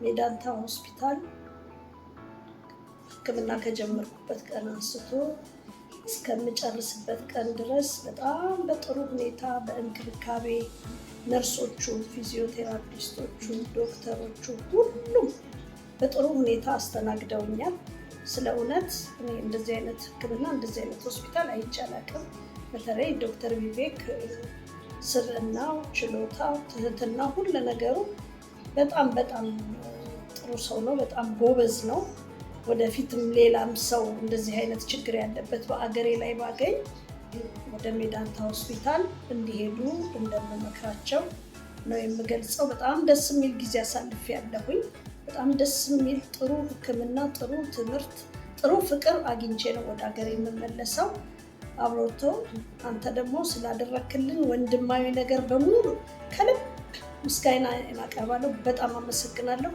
ሜዳንታ ሆስፒታል ሕክምና ከጀመርኩበት ቀን አንስቶ እስከምጨርስበት ቀን ድረስ በጣም በጥሩ ሁኔታ በእንክብካቤ ነርሶቹ፣ ፊዚዮቴራፒስቶቹ፣ ዶክተሮቹ ሁሉም በጥሩ ሁኔታ አስተናግደውኛል። ስለ እውነት እኔ እንደዚህ አይነት ሕክምና እንደዚህ አይነት ሆስፒታል አይቼ አላውቅም። በተለይ ዶክተር ቪቬክ ስብዕናው፣ ችሎታው፣ ትህትና ሁሉ ነገሩ በጣም ጥሩ ሰው ነው። በጣም ጎበዝ ነው። ወደፊትም ሌላም ሰው እንደዚህ አይነት ችግር ያለበት በአገሬ ላይ ባገኝ ወደ ሜዳንታ ሆስፒታል እንዲሄዱ እንደምመክራቸው ነው የምገልጸው። በጣም ደስ የሚል ጊዜ አሳልፌያለሁኝ። በጣም ደስ የሚል ጥሩ ሕክምና፣ ጥሩ ትምህርት፣ ጥሩ ፍቅር አግኝቼ ነው ወደ ሀገር የምመለሰው። አብሮቶ አንተ ደግሞ ስላደረክልን ወንድማዊ ነገር በሙሉ ከልብ ምስጋና አቀርባለሁ። በጣም አመሰግናለሁ።